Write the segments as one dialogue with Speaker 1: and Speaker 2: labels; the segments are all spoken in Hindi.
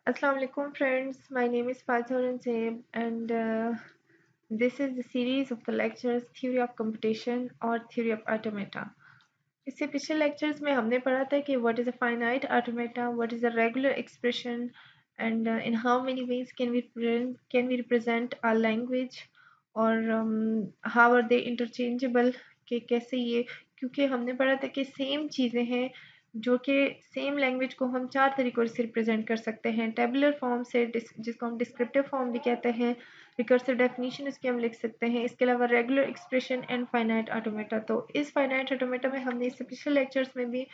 Speaker 1: Assalamu alaikum friends, my name is Fathoran Zaib and this is the series of the lectures Theory of Computation or Theory of Automata. इससे पिछले lectures में हमने पढ़ा था कि what is a finite automata, what is a regular expression and in how many ways can we represent our language और how are they interchangeable कि कैसे ये क्योंकि हमने पढ़ा था कि सेम चीज़ें हैं जो कि सेम लैंग्वेज को हम 4 तरीकों से रिप्रेजेंट कर सकते हैं। टेबुलर फॉर्म से जिसको हम डिस्क्रिप्टिव फॉर्म भी कहते हैं, रिकर्सिव डेफिनेशन इसकी हम लिख सकते हैं। इसके अलावा regular expression and finite automata. तो इस फाइनाइट ऑटोमेटा में हमने इससे पिछले लेक्चर्स में भी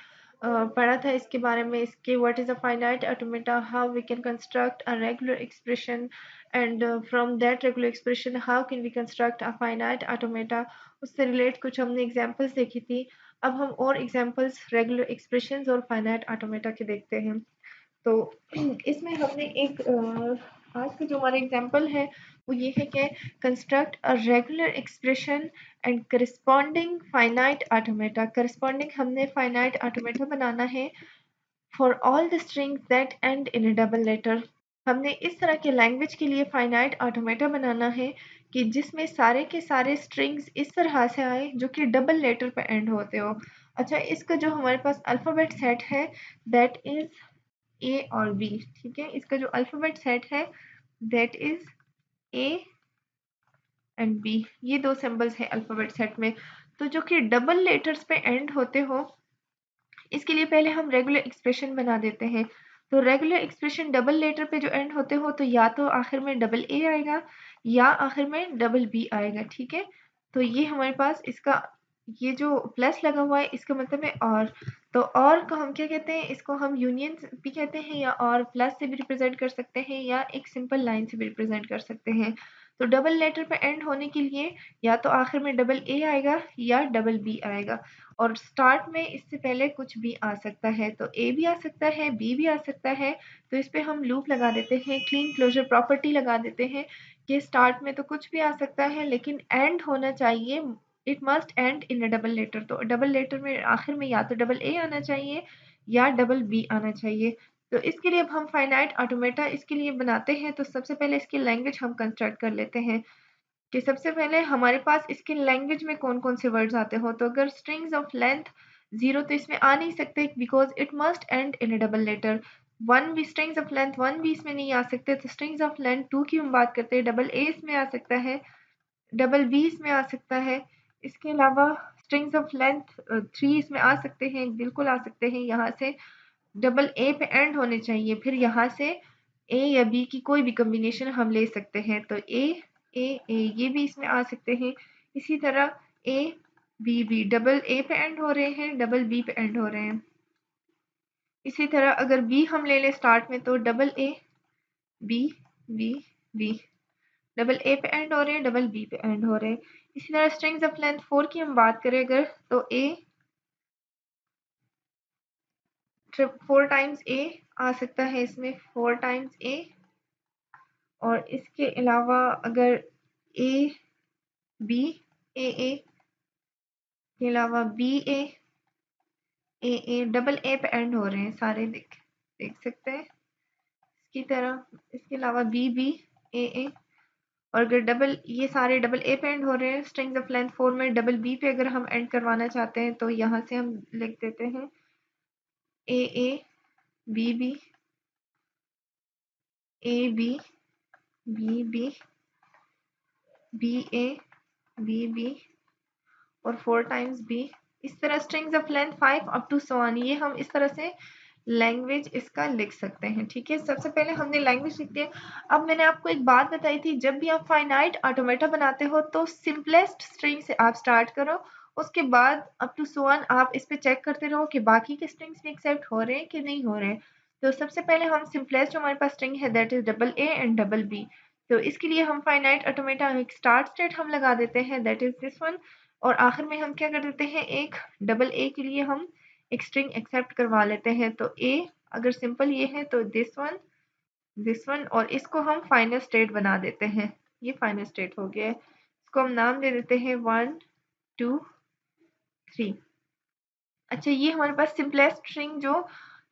Speaker 1: पढ़ा था इसके बारे में, इसके what is a finite automata, how we can construct a regular expression and from that regular expression how can we construct a finite automata. उससे रिलेट कुछ हमने एग्जांपल्स देखी थी। अब हम और एग्जांपल्स रेगुलर एक्सप्रेशंस और फाइनाइट ऑटोमेटा के देखते हैं। तो इसमें हमने एक आज का जो हमारा एग्जांपल है वो ये है कि construct a regular expression and corresponding finite automata. Corresponding हमने फाइनाइट ऑटोमेटा बनाना है for all the strings that end in a double letter. हमने इस तरह के लैंग्वेज के लिए फाइनाइट ऑटोमेटा बनाना है कि जिसमें सारे के सारे स्ट्रिंग्स इस तरह से आए जो कि डबल लेटर पे एंड होते हो। अच्छा, इसका जो हमारे पास अल्फ़ाबेट सेट है दैट इज़ ए और बी। ठीक है, इसका जो अल्फ़ाबेट सेट है that is A and B. ये दो सिंबल्स हैं अल्फ़ाबेट सेट में। तो जो कि डबल लेटर्स पे एंड होते हो, इसके लिए पहले हम रेगुलर एक्सप्रेशन बना देते हैं। तो रेगुलर एक्सप्रेशन डबल लेटर पे जो एंड होते हो तो या तो आखिर में डबल ए आएगा या आखिर में डबल बी आएगा। ठीक है, तो ये हमारे पास इसका ये जो प्लस लगा हुआ है इसका मतलब है और। तो और को हम क्या कहते हैं, इसको हम यूनियन भी कहते हैं या और प्लस से भी रिप्रेजेंट कर सकते हैं या एक सिंपल लाइन से भी रिप्रेजेंट कर सकते हैं। तो डबल लेटर पे एंड होने के लिए या तो आखिर में डबल ए आएगा या डबल बी आएगा और स्टार्ट में इससे पहले कुछ भी आ सकता है। तो ए भी आ सकता है, बी भी आ सकता है। तो इस पे हम लूप लगा देते हैं, क्लीन क्लोजर प्रॉपर्टी लगा देते हैं कि स्टार्ट में तो कुछ भी आ सकता है लेकिन एंड होना चाहिए, it must end in a double letter. तो डबल लेटर में आखिर में या तो डबल ए आना चाहिए या डबल बी आना चाहिए। तो इसके लिए अब हम फाइनाइट ऑटोमेटा इसके लिए बनाते हैं। तो सबसे पहले इसकी लैंग्वेज हम कंस्ट्रक्ट कर लेते हैं कि सबसे पहले हमारे पास इसके लैंग्वेज में कौन-कौन से वर्ड्स आते हो। तो अगर स्ट्रिंग्स ऑफ लेंथ 0 तो इसमें आ नहीं सकते because it must end in a double letter. 1 भी स्ट्रिंग्स ऑफ लेंथ 1 भी इसमें नहीं आ सकते। तो स्ट्रिंग्स ऑफ लेंथ 2 की हम बात करते हैं, डबल ए इसमें आ सकता है, डबल बी इसमें आ सकता है। इसके अलावा स्ट्रिंग्स ऑफ लेंथ 3 इसमें आ सकते हैं, बिल्कुल आ सकते हैं। यहाँ से डबल ए पे एंड होने चाहिए, फिर यहाँ से ए या बी की कोई भी कॉम्बिनेशन हम ले सकते हैं। तो ए ये भी इसमें आ सकते हैं। इसी तरह ए बी डबल ए पे एंड हो रहे हैं, डबल बी पे एंड हो रहे हैं। इसी तरह अगर बी हम ले लें स्टार्ट में तो double A B B B, double A पे एंड हो रहे हैं, डबल बी पे एंड हो रहे हैं। इसी तरह स्ट्रिंग्स ऑफ लेंथ 4 की हम बात करें अगर तो ए 4 टाइम्स ए आ सकता है इसमें, 4 टाइम्स ए। और इसके अलावा अगर ए बी ए के अलावा बी ए डबल ए पे एंड हो रहे हैं सारे, देख देख सकते हैं। इसकी तरह इसके अलावा बी ए और अगर डबल ये सारे डबल ए पे एंड हो रहे हैं स्ट्रिंग्स ऑफ लेंथ 4 में, डबल बी पे अगर हम एंड करवाना चाहते हैं तो यहाँ से हम लिख देते हैं A B B A B B B B और 4 टाइम्स बी। इस तरह strings of length 5 up to so on, ये हम इस तरह से लैंग्वेज इसका लिख सकते हैं। ठीक है, सबसे पहले हमने लैंग्वेज लिख दिया। अब मैंने आपको एक बात बताई थी, जब भी आप फाइनाइट ऑटोमेटा बनाते हो तो सिंपलेस्ट स्ट्रिंग से आप स्टार्ट करो, उसके बाद अप टू सो ऑन आप इस पे चेक करते रहो कि बाकी के स्ट्रिंग्स भी एक्सेप्ट हो रहे हैं कि नहीं हो रहे हैं। तो सबसे पहले हम सिंपलेस्ट जो हमारे पास स्ट्रिंग है that is double A and double B. तो इसके लिए हम फाइनाइट ऑटोमेटा एक स्टार्ट स्टेट हम लगा देते हैं दैट इज दिस वन। और आखिर में हम क्या कर देते हैं, एक डबल ए के लिए हम एक स्ट्रिंग एक्सेप्ट करवा लेते हैं। तो ए अगर सिंपल ये है तो दिस वन और इसको हम फाइनल स्टेट बना देते हैं। ये फाइनल स्टेट हो गया है, इसको हम नाम दे देते हैं 1 2 3। अच्छा, ये हमारे पास सिंपलेस्ट स्ट्रिंग जो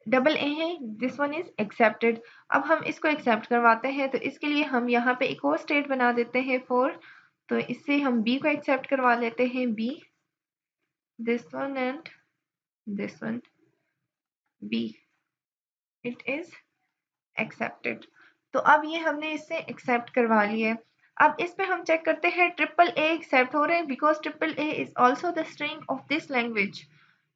Speaker 1: डबल ए है, दिस वन इज एक्सेप्टेड। अब हम इसको एक्सेप्ट करवाते हैं, तो इसके लिए हम यहाँ पे एक और स्टेट बना देते हैं फॉर, तो इससे हम बी को एक्सेप्ट करवा लेते हैं, B, this one and this one, B, it is accepted. तो अब ये हमने इससे एक्सेप्ट करवा लिया है। अब इस पे हम चेक करते हैं ट्रिपल ए एक्सेप्ट हो रहे हैं, because triple A is also the string of this language.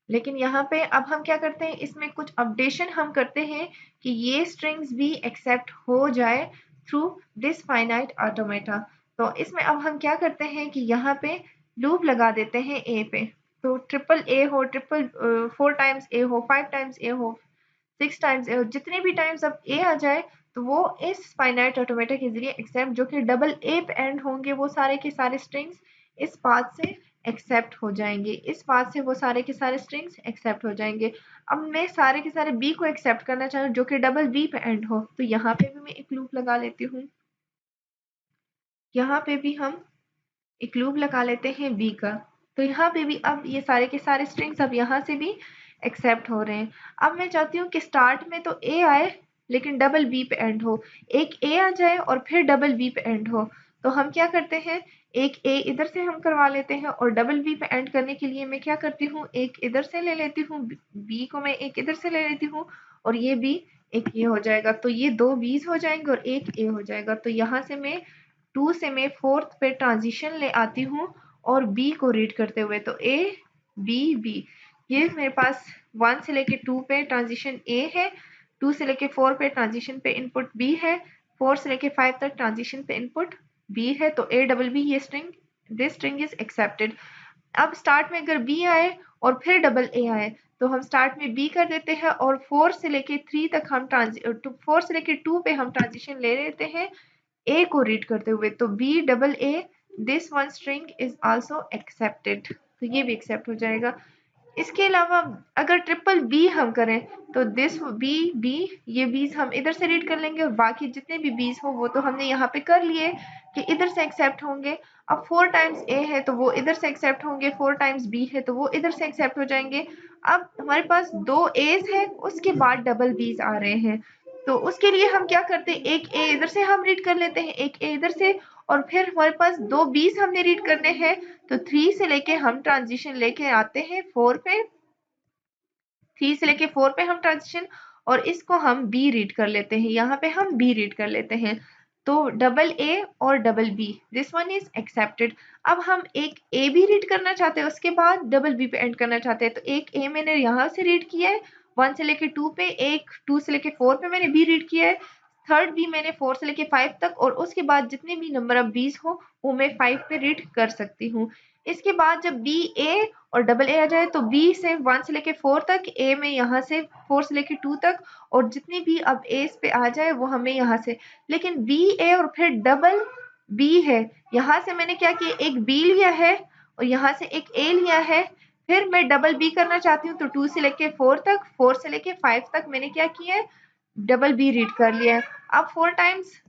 Speaker 1: लेकिन यहाँ पे अब हम क्या करते हैं, इसमें कुछ अपडेशन हम करते हैं कि ये स्ट्रिंग्स भी एक्सेप्ट हो जाए थ्रू दिस फाइनाइट ऑटोमेटा। तो इसमें अब हम क्या करते हैं कि यहाँ पे लूप लगा देते हैं ए पे। तो ट्रिपल ए हो, ट्रिपल 4 टाइम्स ए हो, 5 टाइम्स ए हो, 6 टाइम्स ए हो, जितने भी टाइम्स अब ए आ जाए तो वो इस फाइनाइट ऑटोमेटा के जरिए एक्सेप्ट, जो कि डबल ए पे एंड होंगे, वो सारे के सारे स्ट्रिंग्स इस पाथ से एक्सेप्ट हो जाएंगे, इस पाथ से वो सारे के सारे स्ट्रिंग्स एक्सेप्ट हो जाएंगे। अब मैं सारे के सारे बी को एक्सेप्ट करना चाहूँ जो कि डबल बी पे एंड हो, तो यहाँ पे भी मैं एक लूप लगा लेती हूँ, यहाँ पे भी हम एक लूप लगा लेते हैं बी का। तो यहाँ पे भी अब ये सारे के सारे स्ट्रिंग्स अब यहाँ से भी एक्सेप्ट हो रहे हैं। अब मैं चाहती हूँ कि स्टार्ट में तो ए आए लेकिन डबल बी पे एंड हो, एक ए आ जाए और फिर डबल बी पे एंड हो। तो हम क्या करते हैं, एक ए इधर से हम करवा लेते हैं और डबल बी पे एंड करने के लिए मैं क्या करती हूँ, एक इधर से ले लेती हूँ, बी को मैं एक इधर से ले लेती हूँ और ये बी एक ये हो जाएगा, तो ये दो बीज हो जाएंगे और एक ए हो जाएगा। तो यहाँ से मैं 2 से मैं 4th पे ट्रांजिशन ले आती हूँ और बी को रीड करते हुए, तो ए बी बी, ये मेरे पास 1 से लेके 2 पे ट्रांजिशन ए है, 2 से लेके 4 पे ट्रांजिशन पे इनपुट बी है, 4 से लेके 5 तक ट्रांजिशन पे इनपुट बी है। तो ए डबल बी, ये string, this string is accepted. अब स्टार्ट में अगर बी आए और फिर डबल ए आए तो हम स्टार्ट में बी कर देते हैं और 4 से लेके 3 तक हम 4 से लेके 2 पे हम ट्रांजिशन ले लेते हैं ए को रीड करते हुए, तो B double A, this one string is also accepted, तो ये भी एक्सेप्ट हो जाएगा। इसके अलावा अगर ट्रिपल बी हम करें तो दिस बी बी, ये बीज हम इधर से रीड कर लेंगे और बाकी जितने भी बीज हो वो तो हमने यहाँ पे कर लिए कि इधर से एक्सेप्ट होंगे। अब 4 टाइम्स ए है तो वो इधर से एक्सेप्ट होंगे, 4 टाइम्स बी है तो वो इधर से एक्सेप्ट हो जाएंगे। अब हमारे पास 2 एज है, उसके बाद डबल बीज आ रहे हैं, तो उसके लिए हम क्या करते हैं, एक ए इधर से हम रीड कर लेते हैं, एक ए इधर से, और फिर हमारे पास 2 बीज हमने रीड करने हैं, तो 3 से लेके हम ट्रांजिशन लेके आते हैं 4 पे, 3 से लेके 4 पे हम ट्रांजिशन, और इसको हम बी रीड कर लेते हैं, यहाँ पे हम बी रीड कर लेते हैं। तो डबल ए और double B, this one is accepted. अब हम एक ए भी रीड करना चाहते हैं, उसके बाद डबल बी पे एंड करना चाहते हैं, तो एक ए मैंने यहाँ से रीड किया है 1 से लेके 2 पे, एक 2 से लेके 4 पे मैंने बी रीड किया है, थर्ड बी मैंने 4 से लेके 5 तक, और उसके बाद जितने भी नंबर ऑफ बीज हो वो मैं 5 पे रीड कर सकती हूँ। इसके बाद जब बी ए और डबल ए आ जाए तो बी से 1 से लेके 4 तक, ए में यहाँ से 4 से लेके 2 तक, और जितनी भी अब ए पे आ जाए वो हमें यहाँ से, लेकिन बी ए और फिर डबल बी है, यहाँ से मैंने क्या किया, एक बी लिया है और यहाँ से एक ए लिया है, फिर मैं डबल बी करना चाहती हूँ तो 2 से लेके 4 तक, 4 से लेके 5 तक मैंने क्या किया है, डबल बी रीड कर लिया है। अब 4 टाइम्स,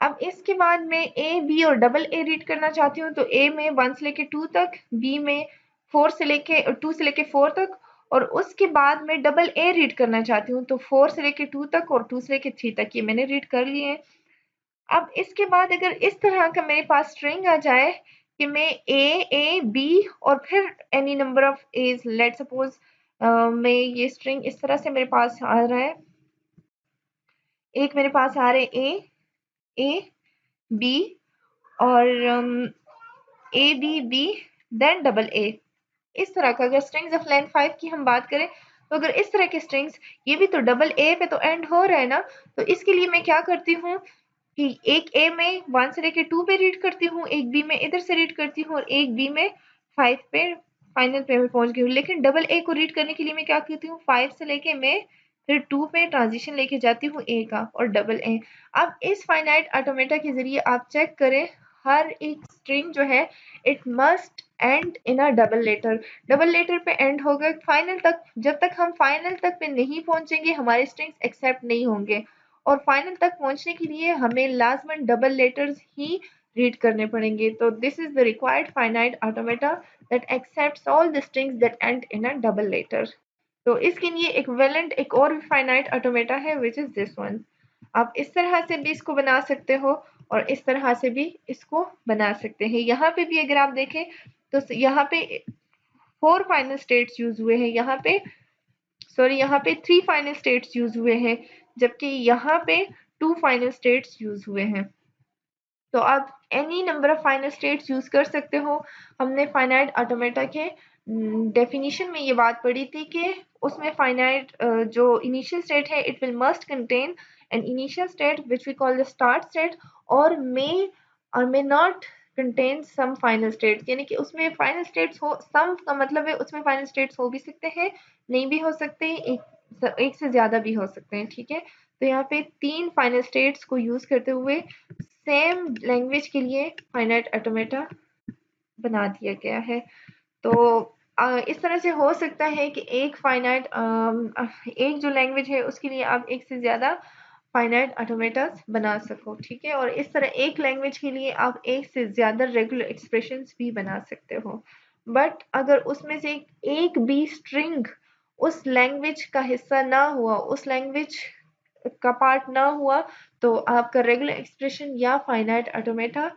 Speaker 1: अब इसके बाद मैं ए बी और डबल ए रीड करना चाहती हूँ, तो ए में 1 से लेके 2 तक, बी में 4 से लेके 2 से लेके 4 तक, और उसके बाद मैं डबल ए रीड करना चाहती हूँ, तो 4 से लेके 2 तक और 2 से लेके 3 तक, ये मैंने रीड कर लिए हैं। अब इसके बाद अगर इस तरह का मेरे पास स्ट्रिंग आ जाए कि मैं ए बी और फिर any number of A's, let suppose मैं ये स्ट्रिंग इस तरह से मेरे पास आ रहा है, एक मेरे पास आ रहे ए बी और A B B then double A, इस तरह का अगर स्ट्रिंग्स ऑफ लेंथ 5 की हम बात करें, तो अगर इस तरह के स्ट्रिंग्स, ये भी तो डबल ए पे तो एंड हो रहा है ना, तो इसके लिए मैं क्या करती हूँ कि एक ए में 1 से लेके 2 पे रीड करती हूँ, एक बी में इधर से रीड करती हूँ और एक बी में 5 पे फाइनल पे मैं पहुंच गई हूँ। लेकिन डबल ए को रीड करने के लिए मैं क्या करती हूँ, 5 से लेके मैं फिर 2 पे ट्रांजिशन लेके जाती हूँ ए का और डबल ए। अब इस फाइनाइट ऑटोमेटा के जरिए आप चेक करें, हर एक स्ट्रिंग जो है it must end in a double letter, double letter पे एंड होगा फाइनल तक, जब तक हम फाइनल तक पे नहीं पहुंचेंगे हमारे स्ट्रिंग्स एक्सेप्ट नहीं होंगे, और फाइनल तक पहुंचने के लिए हमें लाजमन डबल लेटर्स ही रीड करने पड़ेंगे। तो this is the required finite automata that accepts all the strings that end in a double letter. तो इसके लिए इक्विवेलेंट एक और भी फाइनाइट ऑटोमेटा है विच इज दिस वन। आप इस तरह से भी इसको बना सकते हो और इस तरह से भी इसको बना सकते हैं। यहाँ पे भी अगर आप देखें तो यहाँ पे 4 फाइनल स्टेट्स यूज हुए हैं, यहाँ पे सॉरी यहाँ पे 3 फाइनल स्टेट्स यूज हुए हैं, जबकि यहाँ पे 2 फाइनल स्टेट्स यूज हुए हैं। तो आप any number of final states use कर सकते हो। हमने फाइनाइट ऑटोमेटा के डेफिनेशन में ये बात पढ़ी थी कि उसमें फाइनाइट जो इनिशियल स्टेट है it will must contain an initial state which we call the start state और may not contain some final states, यानी कि उसमें फाइनल स्टेट्स हो, सम का मतलब है उसमें फाइनल स्टेट्स हो भी सकते हैं, नहीं भी हो सकते, एक से ज्यादा भी हो सकते हैं, ठीक है। तो यहाँ पे 3 फाइनल स्टेट्स को यूज करते हुए सेम लैंग्वेज के लिए फाइनाइट ऑटोमेटा बना दिया गया है। तो इस तरह से हो सकता है कि एक जो लैंग्वेज है उसके लिए आप एक से ज़्यादा फाइनाइट ऑटोमेटास बना सको, ठीक है। और इस तरह एक लैंग्वेज के लिए आप एक से ज़्यादा रेगुलर एक्सप्रेशंस भी बना सकते हो। बट अगर उसमें से एक भी स्ट्रिंग उस लैंग्वेज का हिस्सा ना हुआ, उस लैंग्वेज का पार्ट ना हुआ, तो आपका रेगुलर एक्सप्रेशन या finite automata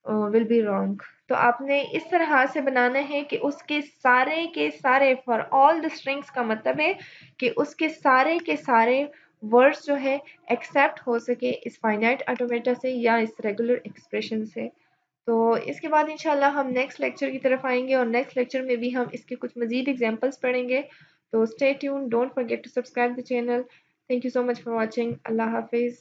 Speaker 1: will be wrong. तो आपने इस तरह से बनाना है कि उसके सारे के सारे फॉर ऑल द स्ट्रिंग्स का मतलब है कि उसके सारे के सारे वर्ड्स जो है एक्सेप्ट हो सके इस फाइनाइट ऑटोमेटा से या इस रेगुलर एक्सप्रेशन से। तो इसके बाद इंशाल्लाह हम नेक्स्ट लेक्चर की तरफ आएंगे और नेक्स्ट लेक्चर में भी हम इसके कुछ मजीद एग्जांपल्स पढ़ेंगे। तो stay tune, don't forget to subscribe the channel. Thank you so much for watching. अल्लाह हाफिज़।